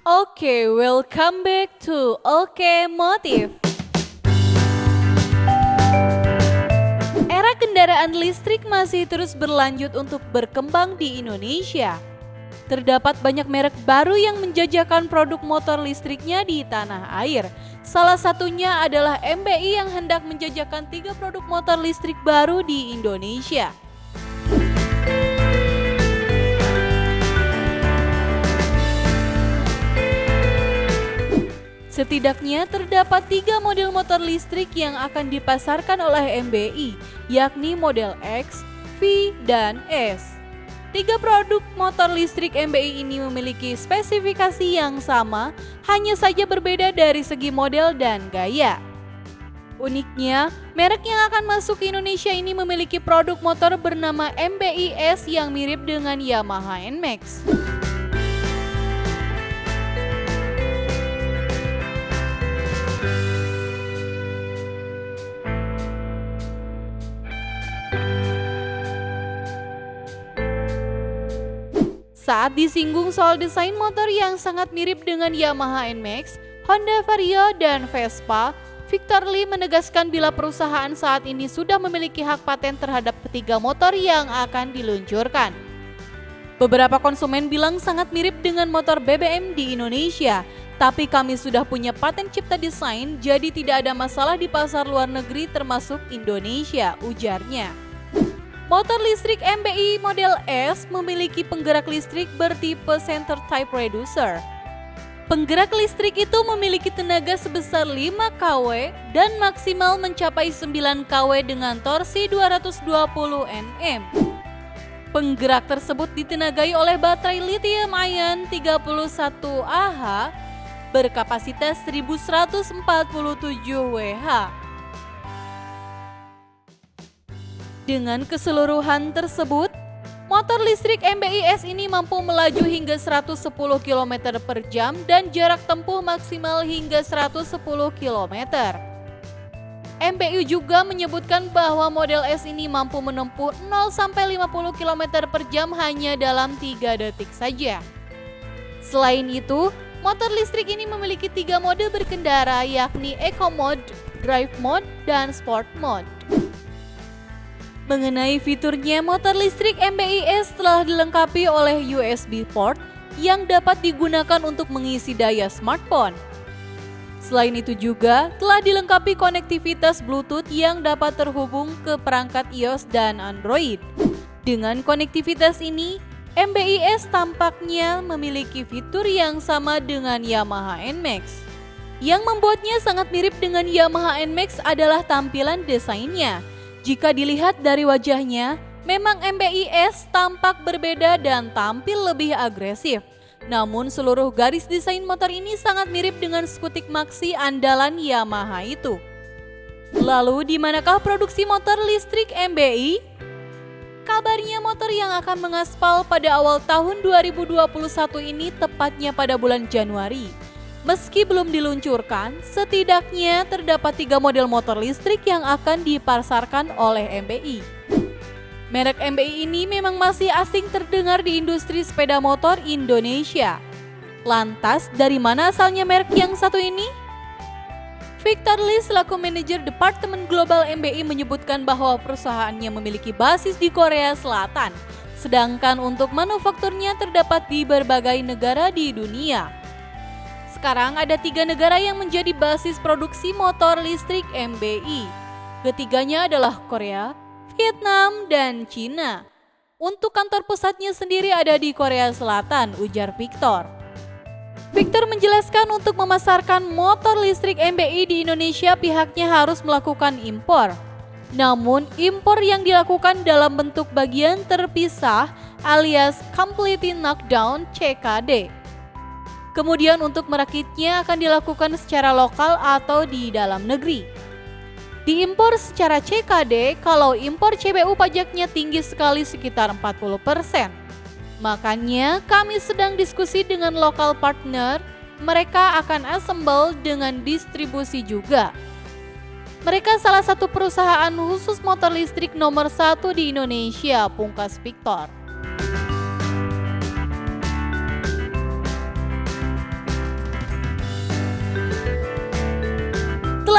Oke, welcome back to Oke Motif. Era kendaraan listrik masih terus berlanjut untuk berkembang di Indonesia. Terdapat banyak merek baru yang menjajakan produk motor listriknya di tanah air. Salah satunya adalah MBI yang hendak menjajakan 3 produk motor listrik baru di Indonesia. Setidaknya terdapat 3 model motor listrik yang akan dipasarkan oleh MBI, yakni model X, V, dan S. 3 produk motor listrik MBI ini memiliki spesifikasi yang sama, hanya saja berbeda dari segi model dan gaya. Uniknya, merek yang akan masuk ke Indonesia ini memiliki produk motor bernama MBI S yang mirip dengan Yamaha NMAX. Saat disinggung soal desain motor yang sangat mirip dengan Yamaha NMAX, Honda Vario, dan Vespa, Victor Lee menegaskan bila perusahaan saat ini sudah memiliki hak paten terhadap ketiga motor yang akan diluncurkan. Beberapa konsumen bilang sangat mirip dengan motor BBM di Indonesia, tapi kami sudah punya paten cipta desain, jadi tidak ada masalah di pasar luar negeri termasuk Indonesia, ujarnya. Motor listrik MBI model S memiliki penggerak listrik bertipe Center Type Reducer. Penggerak listrik itu memiliki tenaga sebesar 5 kW dan maksimal mencapai 9 kW dengan torsi 220 Nm. Penggerak tersebut ditenagai oleh baterai lithium ion 31 Ah berkapasitas 1147 Wh. Dengan keseluruhan tersebut, motor listrik MBI S ini mampu melaju hingga 110 km per jam dan jarak tempuh maksimal hingga 110 km. MBI juga menyebutkan bahwa model S ini mampu menempuh 0-50 km per jam hanya dalam 3 detik saja. Selain itu, motor listrik ini memiliki 3 mode berkendara yakni Eco Mode, Drive Mode, dan Sport Mode. Mengenai fiturnya, motor listrik MBI S telah dilengkapi oleh USB port yang dapat digunakan untuk mengisi daya smartphone. Selain itu juga telah dilengkapi konektivitas Bluetooth yang dapat terhubung ke perangkat iOS dan Android. Dengan konektivitas ini, MBI S tampaknya memiliki fitur yang sama dengan Yamaha NMAX. Yang membuatnya sangat mirip dengan Yamaha NMAX adalah tampilan desainnya. Jika dilihat dari wajahnya, memang MBI S tampak berbeda dan tampil lebih agresif. Namun seluruh garis desain motor ini sangat mirip dengan skutik Maxi andalan Yamaha itu. Lalu di manakah produksi motor listrik MBI? Kabarnya motor yang akan mengaspal pada awal tahun 2021 ini tepatnya pada bulan Januari. Meski belum diluncurkan, setidaknya terdapat 3 model motor listrik yang akan dipasarkan oleh MBI. Merek MBI ini memang masih asing terdengar di industri sepeda motor Indonesia. Lantas, dari mana asalnya merek yang satu ini? Victor Lee selaku manajer Departemen Global MBI menyebutkan bahwa perusahaannya memiliki basis di Korea Selatan, sedangkan untuk manufakturnya terdapat di berbagai negara di dunia. Sekarang ada 3 negara yang menjadi basis produksi motor listrik MBI. Ketiganya adalah Korea, Vietnam, dan Cina. Untuk kantor pusatnya sendiri ada di Korea Selatan, ujar Victor. Victor menjelaskan untuk memasarkan motor listrik MBI di Indonesia pihaknya harus melakukan impor. Namun impor yang dilakukan dalam bentuk bagian terpisah alias Completely Knockdown CKD. Kemudian untuk merakitnya akan dilakukan secara lokal atau di dalam negeri. Diimpor secara CKD, kalau impor CBU pajaknya tinggi sekali sekitar 40%. Makanya kami sedang diskusi dengan lokal partner, mereka akan assemble dengan distribusi juga. Mereka salah satu perusahaan khusus motor listrik nomor 1 di Indonesia, pungkas Victor.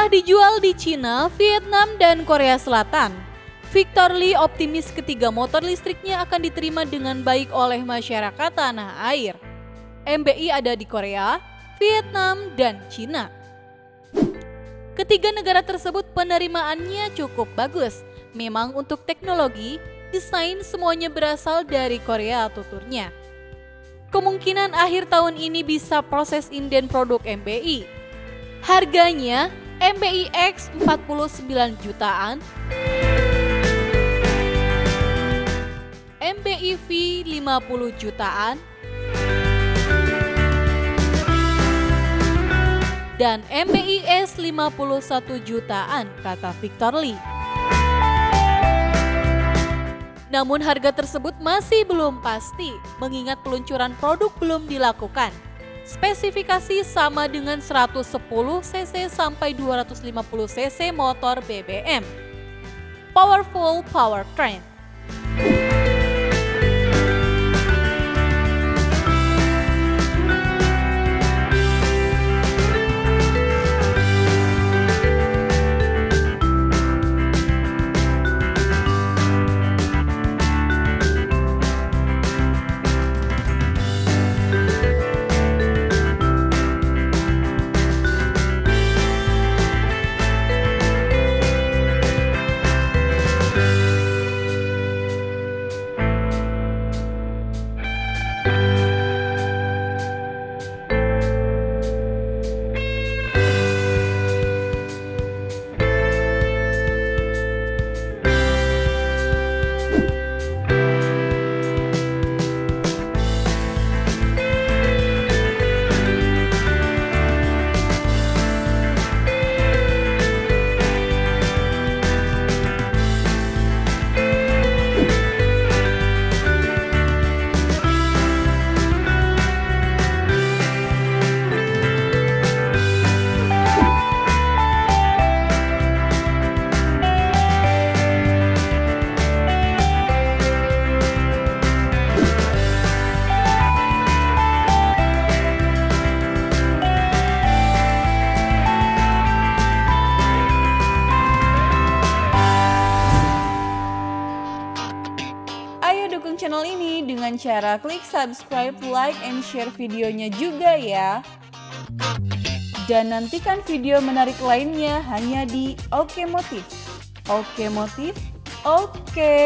Setelah dijual di Cina, Vietnam, dan Korea Selatan, Victor Lee optimis ketiga motor listriknya akan diterima dengan baik oleh masyarakat tanah air. MBI ada di Korea, Vietnam, dan Cina. Ketiga negara tersebut penerimaannya cukup bagus. Memang untuk teknologi, desain semuanya berasal dari Korea tuturnya. Kemungkinan akhir tahun ini bisa proses inden produk MBI. Harganya MBI X 49 jutaan, MBI V 50 jutaan, dan MBI S 51 jutaan, kata Victor Lee. Namun harga tersebut masih belum pasti, mengingat peluncuran produk belum dilakukan. Spesifikasi sama dengan 110 cc sampai 250 cc motor BBM. Powerful powertrain. Dukung channel ini dengan cara klik subscribe, like, and share videonya juga ya. Dan nantikan video menarik lainnya hanya di Oke Motif. Oke Motif, oke.